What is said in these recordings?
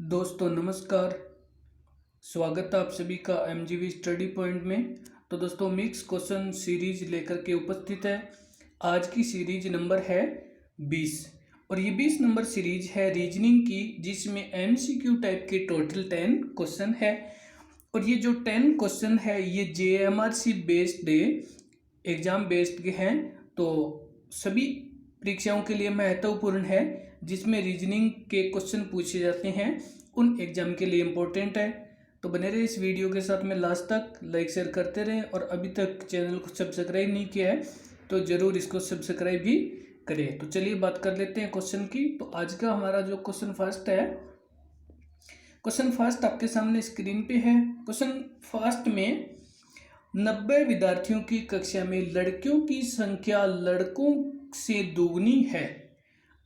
दोस्तों नमस्कार। स्वागत है आप सभी का एमजीवी स्टडी पॉइंट में। तो दोस्तों मिक्स क्वेश्चन सीरीज लेकर के उपस्थित है। आज की सीरीज नंबर है 20 और ये 20 नंबर सीरीज है रीजनिंग की, जिसमें एमसीक्यू टाइप के टोटल 10 क्वेश्चन है। और ये जो 10 क्वेश्चन है ये जेएमआरसी बेस्ड एग्जाम बेस्ड के हैं, तो सभी परीक्षाओं के लिए महत्वपूर्ण है। जिसमें रीजनिंग के क्वेश्चन पूछे जाते हैं उन एग्जाम के लिए इम्पोर्टेंट है। तो बने रहे इस वीडियो के साथ में लास्ट तक, लाइक शेयर करते रहें। और अभी तक चैनल को सब्सक्राइब नहीं किया है तो ज़रूर इसको सब्सक्राइब भी करें। तो चलिए बात कर लेते हैं क्वेश्चन की। तो आज का हमारा जो क्वेश्चन फर्स्ट है, क्वेश्चन फर्स्ट आपके सामने स्क्रीन पे है। क्वेश्चन फर्स्ट में 90 विद्यार्थियों की कक्षा में लड़कियों की संख्या लड़कों से दुगनी है।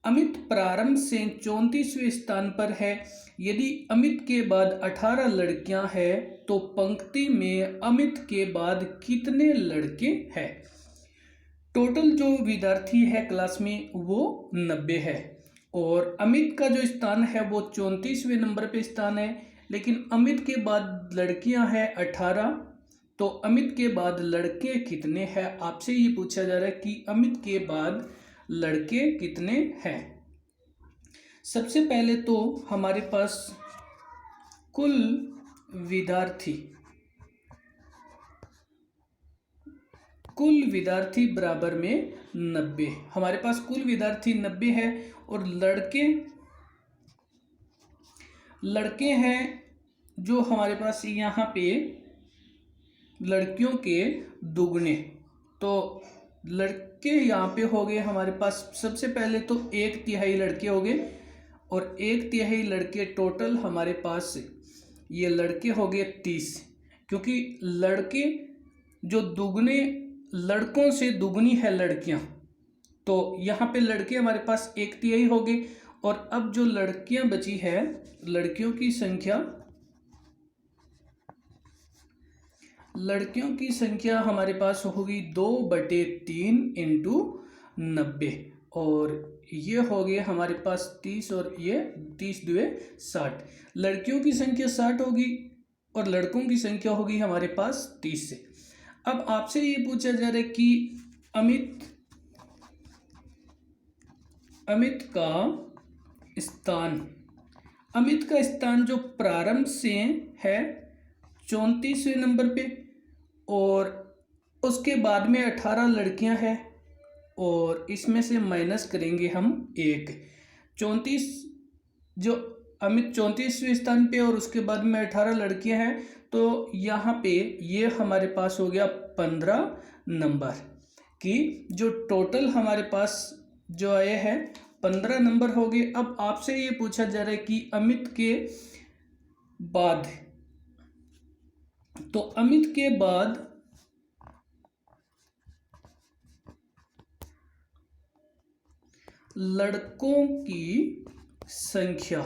अमित प्रारंभ से 34वें स्थान पर है। यदि अमित के बाद 18 लड़कियां हैं तो पंक्ति में अमित के बाद कितने लड़के हैं। टोटल जो विद्यार्थी है क्लास में वो 90 है और अमित का जो स्थान है वो 34वें नंबर पे स्थान है। लेकिन अमित के बाद लड़कियां हैं 18, तो अमित के बाद लड़के कितने हैं। आपसे ये पूछा जा रहा है कि अमित के बाद लड़के कितने हैं। सबसे पहले तो हमारे पास कुल विद्यार्थी बराबर में 90। हमारे पास कुल विद्यार्थी 90 है और लड़के हैं जो हमारे पास यहाँ पे लड़कियों के दुगने। तो लड़के यहाँ पे हो गए हमारे पास, सबसे पहले तो 1/3 लड़के हो गए और 1/3 लड़के टोटल हमारे पास ये लड़के हो गए 30, क्योंकि लड़के जो दुगने लड़कों से दुगनी है लड़कियां, तो यहाँ पे लड़के हमारे पास 1/3 हो गए। और अब जो लड़कियां बची है, लड़कियों की संख्या हमारे पास होगी 2/3 इंटू 90 और ये हो गए हमारे पास 30 और ये 30 दुए 60। लड़कियों की संख्या 60 होगी और लड़कों की संख्या होगी हमारे पास 30 से। अब आपसे ये पूछा जा रहा है कि अमित का स्थान जो प्रारंभ से है 34वें नंबर पे और उसके बाद में 18 लड़कियां हैं और इसमें से माइनस करेंगे हम 1। 34 जो अमित 34वें स्थान पे और उसके बाद में 18 लड़कियां हैं, तो यहाँ पे ये हमारे पास हो गया 15 नंबर की जो टोटल हमारे पास जो आए हैं 15 नंबर हो गए। अब आपसे ये पूछा जा रहा है कि अमित के बाद, तो अमित के बाद लड़कों की संख्या,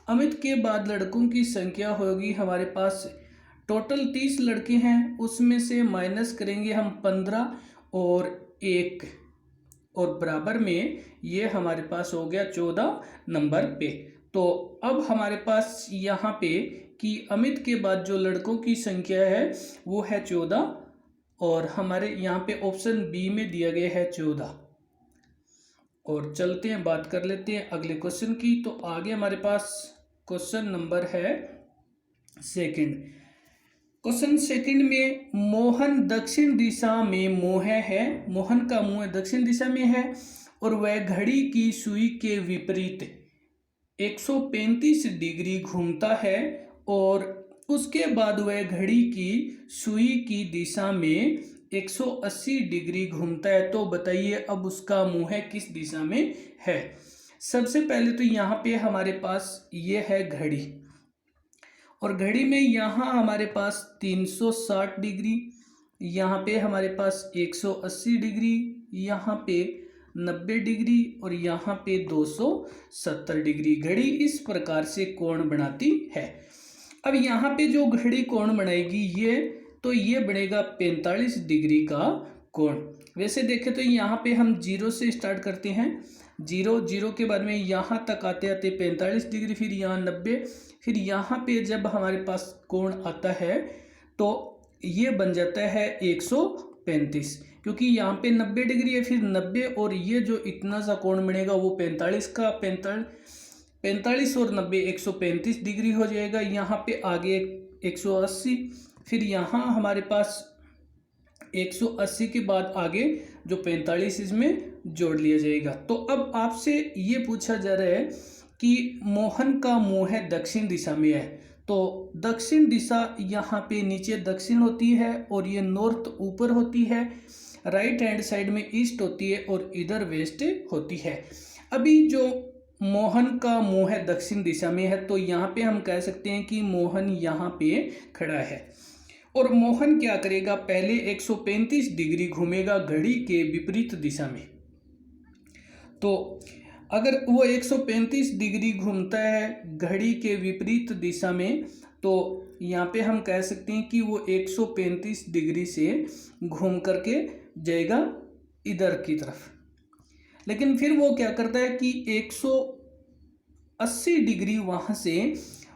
अमित के बाद लड़कों की संख्या होगी हमारे पास टोटल 30 लड़के हैं, उसमें से माइनस करेंगे हम 15 और 1 और बराबर में ये हमारे पास हो गया 14 नंबर पे। तो अब हमारे पास यहाँ पे कि अमित के बाद जो लड़कों की संख्या है वो है 14 और हमारे यहाँ पे ऑप्शन बी में दिया गया है 14। और चलते हैं बात कर लेते हैं अगले क्वेश्चन की। तो आगे हमारे पास क्वेश्चन नंबर है सेकंड। क्वेश्चन सेकंड में मोहन दक्षिण दिशा में मोहन का मुंह दक्षिण दिशा में है और वह घड़ी की सुई के विपरीत 135 डिग्री घूमता है और उसके बाद वह घड़ी की सुई की दिशा में 180 डिग्री घूमता है। तो बताइए अब उसका मुंह किस दिशा में है। सबसे पहले तो यहाँ पे हमारे पास ये है घड़ी और घड़ी में यहाँ हमारे पास 360 डिग्री, यहाँ पे हमारे पास 180 डिग्री, यहाँ पे 90 डिग्री और यहाँ पे 270 डिग्री। घड़ी इस प्रकार से कोण बनाती है। अब यहाँ पे जो घड़ी कोण बनाएगी ये बनेगा 45 डिग्री का कोण। वैसे देखें तो यहाँ पे हम 0 से स्टार्ट करते हैं जीरो, जीरो के बाद में यहाँ तक आते आते 45 डिग्री, फिर यहाँ 90, फिर यहाँ पे जब हमारे पास कोण आता है तो ये बन जाता है 135, क्योंकि यहाँ पे 90 डिग्री है, फिर 90 और ये जो इतना सा कोण बनेगा वो 45 का 45 और 90 135 डिग्री हो जाएगा। यहाँ पे आगे 180, फिर यहाँ हमारे पास 180 के बाद आगे जो 45 इसमें जोड़ लिया जाएगा। तो अब आपसे ये पूछा जा रहा है कि मोहन का मुंह है दक्षिण दिशा में है, तो दक्षिण दिशा यहाँ पे नीचे दक्षिण होती है और ये नॉर्थ ऊपर होती है, राइट हैंड साइड में ईस्ट होती है और इधर वेस्ट होती है। अभी जो मोहन का मुंह है दक्षिण दिशा में है, तो यहाँ पे हम कह सकते हैं कि मोहन यहाँ पे खड़ा है और मोहन क्या करेगा, पहले 135 डिग्री घूमेगा घड़ी के विपरीत दिशा में। तो अगर वो 135 डिग्री घूमता है घड़ी के विपरीत दिशा में, तो यहाँ पे हम कह सकते हैं कि वो 135 डिग्री से घूम करके जाएगा इधर की तरफ। लेकिन फिर वो क्या करता है कि 180 डिग्री वहाँ से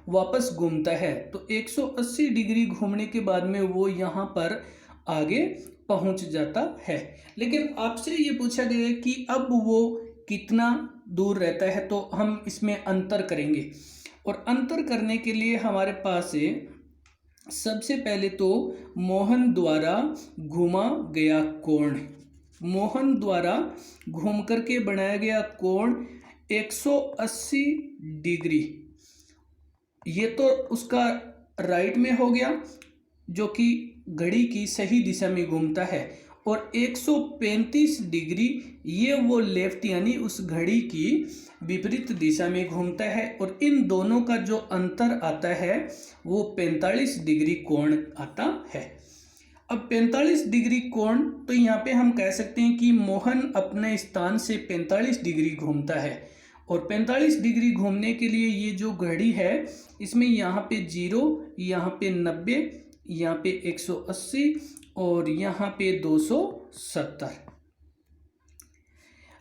वापस घूमता है, तो 180 डिग्री घूमने के बाद में वो यहाँ पर आगे पहुँच जाता है। लेकिन आपसे ये पूछा गया है कि अब वो कितना दूर रहता है, तो हम इसमें अंतर करेंगे और अंतर करने के लिए हमारे पास सबसे पहले तो मोहन द्वारा घुमा गया कोण, मोहन द्वारा घूम करके बनाया गया कोण 180 डिग्री, ये तो उसका राइट में हो गया जो कि घड़ी की सही दिशा में घूमता है, और 135 डिग्री ये वो लेफ्ट यानी उस घड़ी की विपरीत दिशा में घूमता है, और इन दोनों का जो अंतर आता है वो 45 डिग्री कोण आता है। अब 45 डिग्री कोण, तो यहाँ पे हम कह सकते हैं कि मोहन अपने स्थान से 45 डिग्री घूमता है, और 45 डिग्री घूमने के लिए ये जो घड़ी है इसमें यहाँ पे 0, यहाँ पे 90, यहाँ पे 180 और यहाँ पे 270।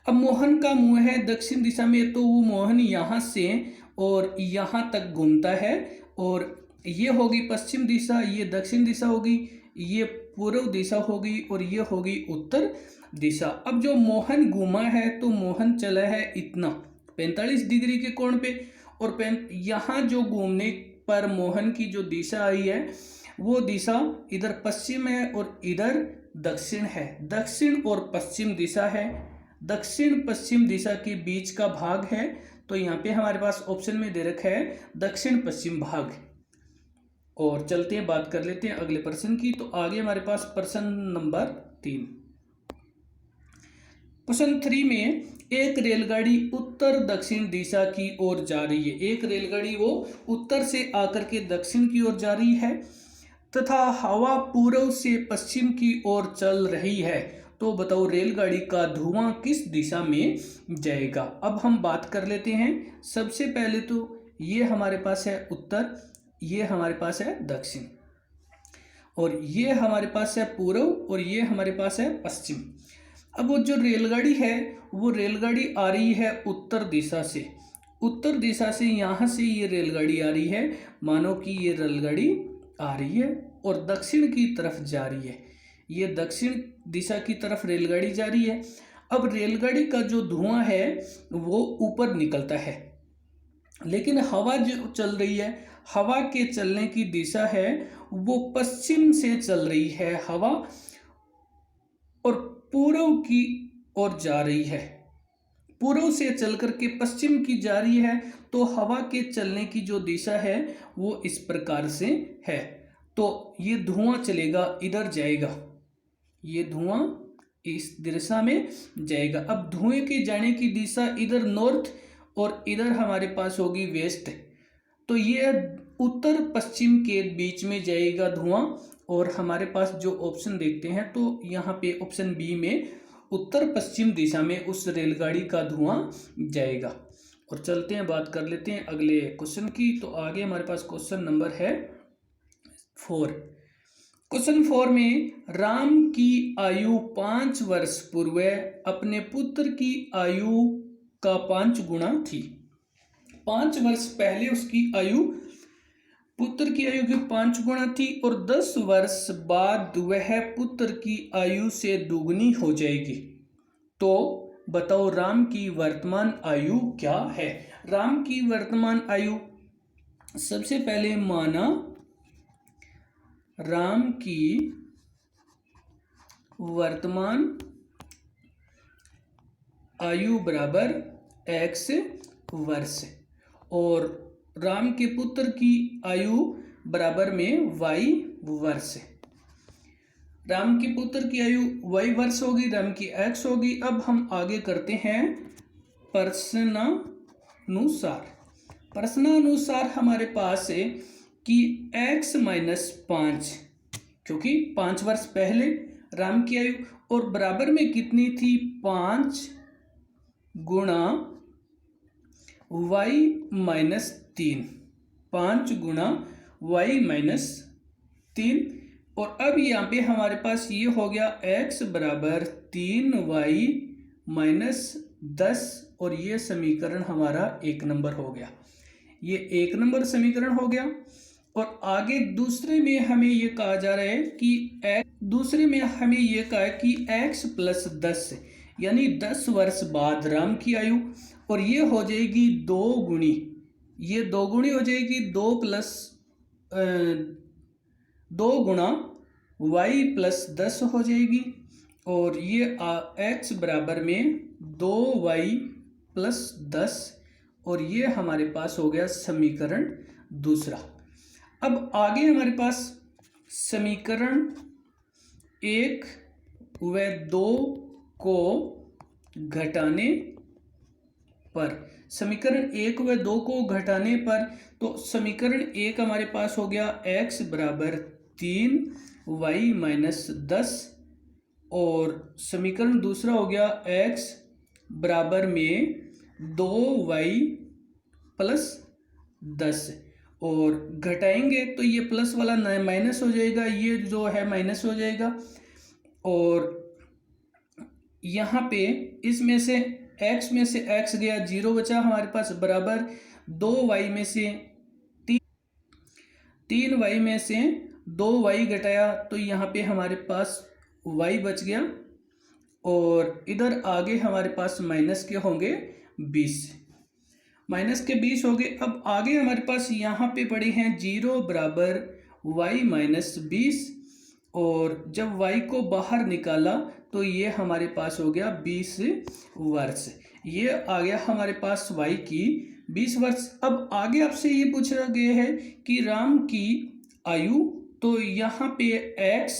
अब मोहन का मुंह है दक्षिण दिशा में, तो वो मोहन यहाँ से और यहाँ तक घूमता है, और ये होगी पश्चिम दिशा, ये दक्षिण दिशा होगी, ये पूर्व दिशा होगी और ये होगी उत्तर दिशा। अब जो मोहन घूमा है तो मोहन चला है इतना 45 डिग्री के कोण पे, और यहाँ जो घूमने पर मोहन की जो दिशा आई है वो दिशा इधर पश्चिम है और इधर दक्षिण है। दक्षिण और पश्चिम दिशा है, दक्षिण पश्चिम दिशा के बीच का भाग है, तो यहाँ पे हमारे पास ऑप्शन में दे रखा है दक्षिण पश्चिम भाग। और चलते हैं बात कर लेते हैं अगले प्रश्न की। तो आगे हमारे पास प्रश्न नंबर 3, प्रश्न 3 में एक रेलगाड़ी उत्तर दक्षिण दिशा की ओर जा रही है, एक रेलगाड़ी वो उत्तर से आकर के दक्षिण की ओर जा रही है तथा हवा पूर्व से पश्चिम की ओर चल रही है, तो बताओ रेलगाड़ी का धुआं किस दिशा में जाएगा। अब हम बात कर लेते हैं। सबसे पहले तो ये हमारे पास है उत्तर, ये हमारे पास है दक्षिण, और ये हमारे पास है पूर्व और ये हमारे पास है पश्चिम। अब वो जो रेलगाड़ी है वो रेलगाड़ी आ रही है उत्तर दिशा से, उत्तर दिशा से यहाँ से ये रेलगाड़ी आ रही है, मानो कि ये रेलगाड़ी आ रही है और दक्षिण की तरफ जा रही है, ये दक्षिण दिशा की तरफ रेलगाड़ी जा रही है। अब रेलगाड़ी का जो धुआं है वो ऊपर निकलता है, लेकिन हवा जो चल रही है, हवा के चलने की दिशा है वो पश्चिम से चल रही है हवा, और पूर्व की ओर जा रही है, पूर्व से चल करके पश्चिम की जा रही है, तो हवा के चलने की जो दिशा है वो इस प्रकार से है। तो ये धुआं चलेगा इधर जाएगा, ये धुआं इस दिशा में जाएगा। अब धुएं के जाने की दिशा इधर नॉर्थ और इधर हमारे पास होगी वेस्ट, तो ये उत्तर पश्चिम के बीच में जाएगा धुआं, और हमारे पास जो ऑप्शन देखते हैं तो यहाँ पे ऑप्शन बी में उत्तर पश्चिम दिशा में उस रेलगाड़ी का धुआं जाएगा। और चलते हैं बात कर लेते हैं अगले क्वेश्चन की। तो आगे हमारे पास क्वेश्चन नंबर है 4। क्वेश्चन 4 में राम की आयु 5 वर्ष पूर्व अपने पुत्र की आयु का 5 गुना थी। 5 वर्ष पहले उसकी आयु, पुत्र की आयु की 5 गुना थी और 10 वर्ष बाद वह पुत्र की आयु से दुगनी हो जाएगी। तो बताओ राम की वर्तमान आयु क्या है। राम की वर्तमान आयु, सबसे पहले माना राम की वर्तमान आयु बराबर x वर्ष और राम के पुत्र की आयु बराबर में y वर्ष। राम के पुत्र की आयु y वर्ष होगी, राम की x होगी। अब हम आगे करते हैं प्रश्नानुसार। प्रश्नानुसार हमारे पास है कि x माइनस 5, क्योंकि 5 वर्ष पहले राम की आयु और बराबर में कितनी थी, 5 गुणा y माइनस 3, 5 गुणा y माइनस 3। और अब यहाँ पे हमारे पास ये हो गया x बराबर 3y माइनस 10 और ये समीकरण हमारा 1 नंबर हो गया। ये 1 नंबर समीकरण हो गया। और आगे दूसरे में हमें ये कहा जा रहा है कि x प्लस 10 यानी 10 वर्ष बाद राम की आयु, और ये हो जाएगी 2 गुणी, ये 2 गुणी हो जाएगी, 2 गुणा y प्लस 10 हो जाएगी और ये x बराबर में 2y प्लस 10 और ये हमारे पास हो गया समीकरण दूसरा। अब आगे हमारे पास समीकरण 1 व 2 को घटाने पर, समीकरण 1 व 2 को घटाने पर, तो समीकरण 1 हमारे पास हो गया x बराबर 3y माइनस 10 और समीकरण दूसरा हो गया x बराबर में 2y प्लस 10 और घटाएंगे तो ये प्लस वाला माइनस हो जाएगा, ये जो है माइनस हो जाएगा और यहाँ पे इसमें से x में से x गया, 0 बचा हमारे पास, बराबर 2y में से 3y में से 2y घटाया तो यहाँ पे हमारे पास y बच गया और इधर आगे हमारे पास माइनस के होंगे 20, माइनस के 20 हो गए। अब आगे हमारे पास यहाँ पे पड़े हैं 0 बराबर y माइनस 20 और जब y को बाहर निकाला तो ये हमारे पास हो गया 20 वर्ष। ये आ गया हमारे पास y की 20 वर्ष। अब आगे आपसे ये पूछा गया है कि राम की आयु, तो यहाँ पे x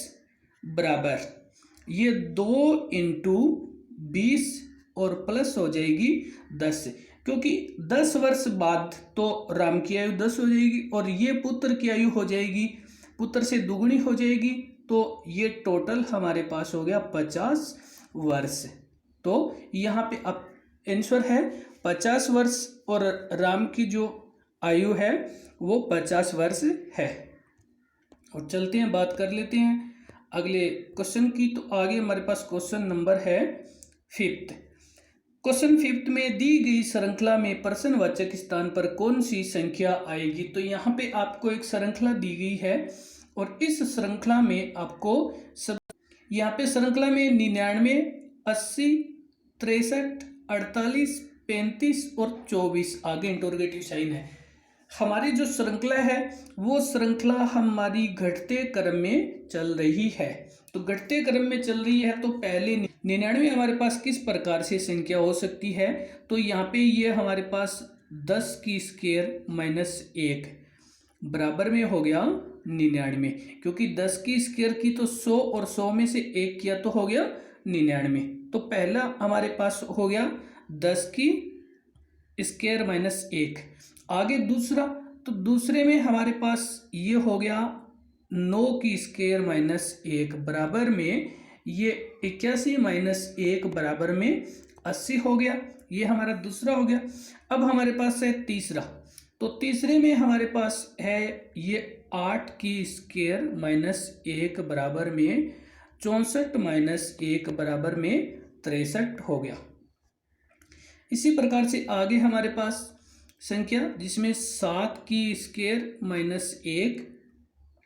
बराबर ये 2 इंटू 20 और प्लस हो जाएगी 10, क्योंकि 10 वर्ष बाद तो राम की आयु 10 हो जाएगी और ये पुत्र की आयु हो जाएगी, पुत्र से दुगुनी हो जाएगी, तो ये टोटल हमारे पास हो गया 50 वर्ष। तो यहाँ पे अब आंसर है 50 वर्ष और राम की जो आयु है वो 50 वर्ष है। और चलते हैं, बात कर लेते हैं अगले क्वेश्चन की। तो आगे हमारे पास क्वेश्चन नंबर है 5th। क्वेश्चन 5th में दी गई श्रृंखला में प्रश्नवाचक स्थान पर कौन सी संख्या आएगी। तो यहाँ पे आपको एक श्रृंखला दी गई है और इस श्रृंखला में आपको यहाँ पे श्रृंखला में 99, 80, 63, 48, 35 और 24 आगे इंटरोगेटिव साइन है। हमारी जो श्रृंखला है वो श्रृंखला हमारी घटते क्रम में चल रही है। तो घटते क्रम में चल रही है तो पहले 99 हमारे पास किस प्रकार से संख्या हो सकती है। तो यहाँ पे ये हमारे पास 10 की स्क्वायर माइनस 1 बराबर में हो गया 99, क्योंकि 10 की स्क्वायर की तो 100 और 100 में से 1 किया तो हो गया 99। तो पहला हमारे पास हो गया 10 की स्क्वायर माइनस 1। आगे दूसरा, तो दूसरे में हमारे पास ये हो गया 9 की स्क्वायर माइनस 1 बराबर में ये 81 माइनस 1 बराबर में 80 हो गया। ये हमारा दूसरा हो गया। अब हमारे पास है तीसरा, तो तीसरे में हमारे पास है ये 8 की स्क्वायर माइनस 1 बराबर में 64 माइनस 1 बराबर में 63 हो गया। इसी प्रकार से आगे हमारे पास संख्या जिसमें 7 की स्क्वायर माइनस 1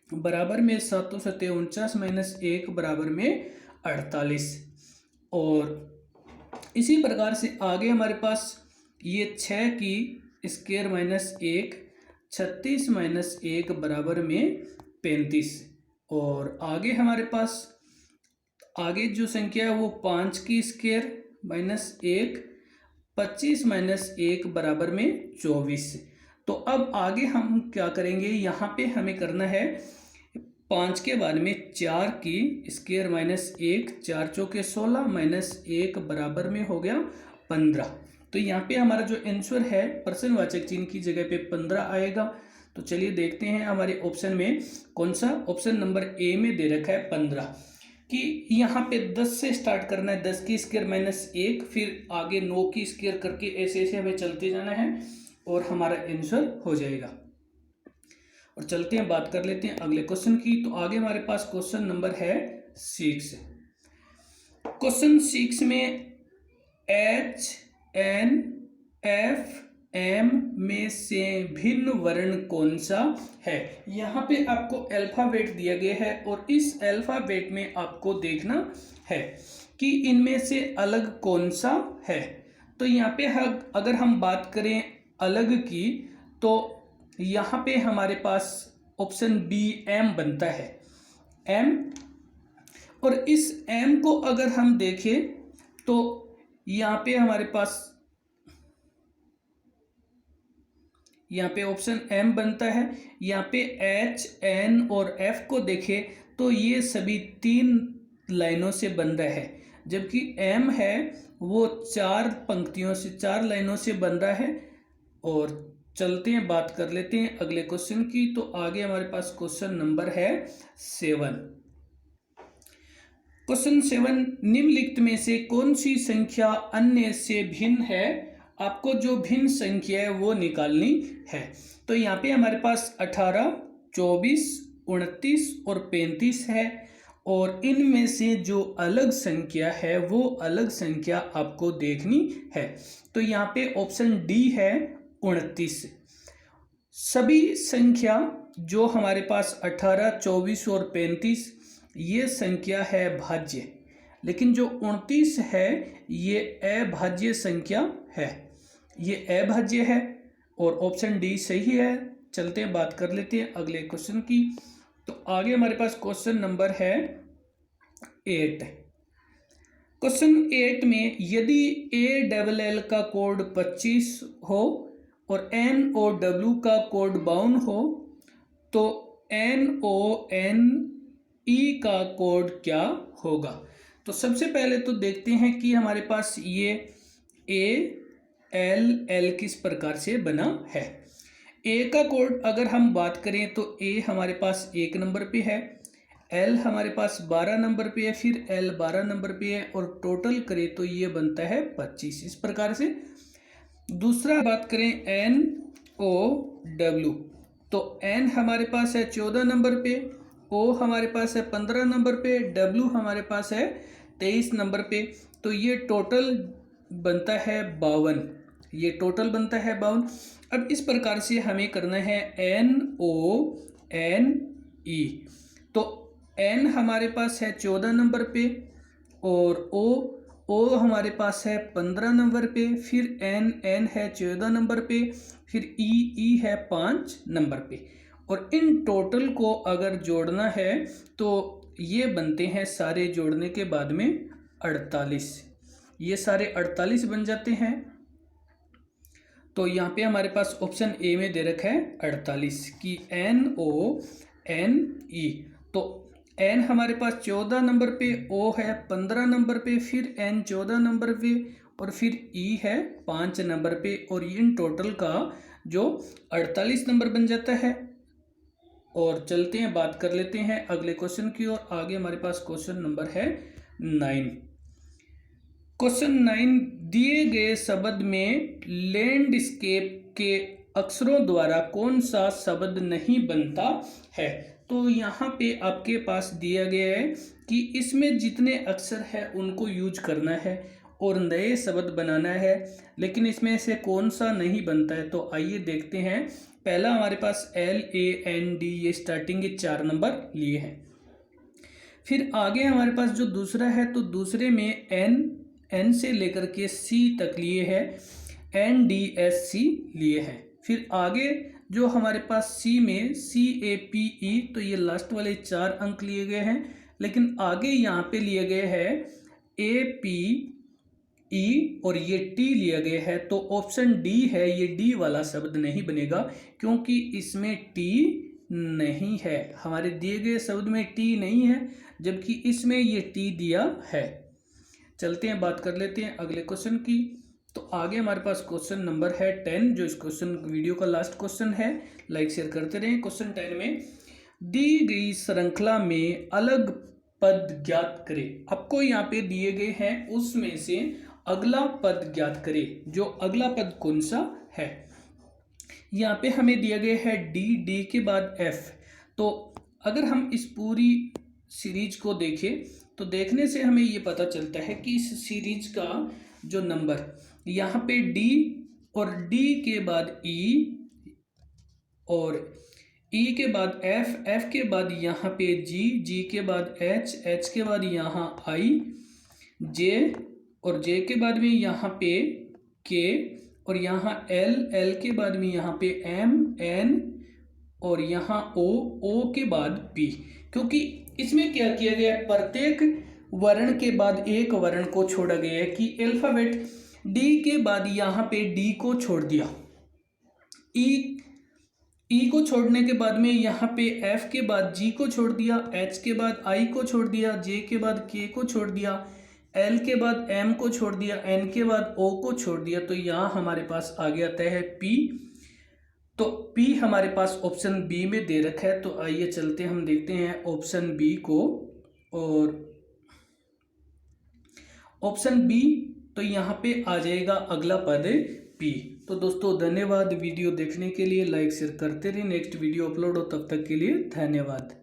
बराबर में 7 सत्ते 49 माइनस 1 बराबर में 48। और इसी प्रकार से आगे हमारे पास ये 6 की स्क्वायर माइनस 1 36 माइनस 1 बराबर में 35। और आगे हमारे पास आगे जो संख्या है वो 5 की स्क्वायर माइनस 1 25 माइनस 1 बराबर में 24। तो अब आगे हम क्या करेंगे, यहाँ पे हमें करना है 5 के बाद में 4 की स्क्वायर माइनस 1 4 चौके 16 माइनस 1 बराबर में हो गया 15। तो यहाँ पे हमारा जो आंसर है प्रश्नवाचक चिन्ह की जगह पे 15 आएगा। तो चलिए देखते हैं हमारे ऑप्शन में कौन सा, ऑप्शन नंबर ए में दे रखा है 15 कि यहाँ पे 10 से स्टार्ट करना है, 10 की स्क्वायर माइनस 1 फिर आगे 9 की स्क्वायर करके ऐसे ऐसे हमें चलते जाना है और हमारा आंसर हो जाएगा। और चलते हैं बात कर लेते हैं अगले क्वेश्चन की। तो आगे हमारे पास क्वेश्चन नंबर है 6। क्वेश्चन 6 में H N F M में से भिन्न वर्ण कौन सा है। यहाँ पे आपको अल्फाबेट दिया गया है और इस अल्फाबेट में आपको देखना है कि इनमें से अलग कौन सा है। तो यहाँ पे अगर हम बात करें अलग की तो यहाँ पे हमारे पास ऑप्शन बी एम बनता है, एम। और इस एम को अगर हम देखें तो यहाँ पे हमारे पास यहाँ पे ऑप्शन एम बनता है। यहाँ पे एच एन और एफ को देखें तो ये सभी 3 लाइनों से बन रहा है, जबकि एम है वो 4 पंक्तियों से 4 लाइनों से बन रहा है। और चलते हैं बात कर लेते हैं अगले क्वेश्चन की। तो आगे हमारे पास क्वेश्चन नंबर है 7। क्वेश्चन 7, निम्नलिखित में से कौन सी संख्या अन्य से भिन्न है। आपको जो भिन्न संख्या है वो निकालनी है। तो यहाँ पे हमारे पास 18 24 29 और 35 है और इनमें से जो अलग संख्या है वो अलग संख्या आपको देखनी है। तो यहाँ पे ऑप्शन डी है 29। सभी संख्या जो हमारे पास 18 24 और 35 ये संख्या है भाज्य, लेकिन जो 29 है ये अभाज्य संख्या है, ये अभाज्य है और ऑप्शन डी सही है। चलते हैं बात कर लेते हैं अगले क्वेश्चन की। तो आगे हमारे पास क्वेश्चन नंबर है 8। क्वेश्चन 8 में यदि ALL का कोड 25 हो और NOW का कोड 52 हो तो NONE का कोड क्या होगा। तो सबसे पहले तो देखते हैं कि हमारे पास ये ALL किस प्रकार से बना है। ए का कोड अगर हम बात करें तो ए हमारे पास 1 नंबर पे है, एल हमारे पास 12 नंबर पे है, फिर एल 12 नंबर पे है और टोटल करें तो ये बनता है 25। इस प्रकार से दूसरा बात करें NOW तो एन हमारे पास है 14 नंबर पे, ओ हमारे पास है 15 नंबर पे, डब्ल्यू हमारे पास है 23 नंबर पे। तो ये टोटल बनता है 52, ये टोटल बनता है 52। अब इस प्रकार से हमें करना है NONE। तो एन हमारे पास है 14 नंबर पे और ओ हमारे पास है 15 नंबर पे, फिर एन है 14 नंबर पे, फिर ई है 5 नंबर पे। और इन टोटल को अगर जोड़ना है तो ये बनते हैं सारे जोड़ने के बाद में 48, ये सारे 48 बन जाते हैं। तो यहाँ पे हमारे पास ऑप्शन ए में दे रखा है 48 की NONE। तो एन हमारे पास 14 नंबर पे, ओ है 15 नंबर पे, फिर एन 14 नंबर पे और फिर ई है 5 नंबर पे और इन टोटल का जो 48 नंबर बन जाता है। और चलते हैं बात कर लेते हैं अगले क्वेश्चन की और आगे हमारे पास क्वेश्चन नंबर है 9। क्वेश्चन 9, दिए गए शब्द में लैंडस्केप के अक्षरों द्वारा कौन सा शब्द नहीं बनता है। तो यहाँ पे आपके पास दिया गया है कि इसमें जितने अक्षर है उनको यूज करना है और नए शब्द बनाना है, लेकिन इसमें से कौन सा नहीं बनता है। तो आइए देखते हैं। पहला हमारे पास LAND, ये स्टार्टिंग के 4 नंबर लिए हैं। फिर आगे हमारे पास जो दूसरा है, तो दूसरे में N से लेकर के C तक लिए हैं, NDSC लिए हैं। फिर आगे जो हमारे पास C में CAPE, तो ये लास्ट वाले 4 अंक लिए गए हैं, लेकिन आगे यहाँ पे लिए गए हैं APE और ये T लिया गया है। तो ऑप्शन डी है, ये डी वाला शब्द नहीं बनेगा क्योंकि इसमें T नहीं है। हमारे दिए गए शब्द में T नहीं है, जबकि इसमें ये T दिया है। चलते हैं, बात कर लेते हैं अगले क्वेश्चन की। तो आगे हमारे पास क्वेश्चन नंबर है 10, जो इस क्वेश्चन वीडियो का लास्ट क्वेश्चन है। लाइक शेयर करते रहें। क्वेश्चन 10 में दी गई श्रृंखला में अलग पद ज्ञात करें। आपको यहाँ पे दिए गए हैं, उसमें से अगला पद ज्ञात करें। जो अगला पद कौन सा है, यहाँ पे हमें दिया गया है डी के बाद F। तो अगर हम इस पूरी सीरीज को देखें तो देखने से हमें ये पता चलता है कि इस सीरीज का जो नंबर यहाँ पे D और D के बाद E और E के बाद F के बाद यहाँ पे G के बाद H के बाद यहाँ I, J और J के बाद में यहाँ पे K और यहाँ L के बाद में यहाँ पे M, N और यहाँ O के बाद P। क्योंकि इसमें क्या किया गया है, प्रत्येक वर्ण के बाद एक वर्ण को छोड़ा गया है कि अल्फाबेट D के बाद यहाँ पे D को छोड़ दिया, E को छोड़ने के बाद में यहाँ पे F के बाद G को छोड़ दिया, H के बाद I को छोड़ दिया, J के बाद K को छोड़ दिया, L के बाद M को छोड़ दिया, N के बाद O को छोड़ दिया। तो यहाँ हमारे पास आ गया है P। तो P हमारे पास ऑप्शन बी में दे रखा है। तो आइए चलते हैं, हम देखते हैं ऑप्शन बी को। और ऑप्शन बी, तो यहाँ पे आ जाएगा अगला पद P। तो दोस्तों धन्यवाद वीडियो देखने के लिए। लाइक शेयर करते रहिए। नेक्स्ट वीडियो अपलोड हो तब तक के लिए धन्यवाद।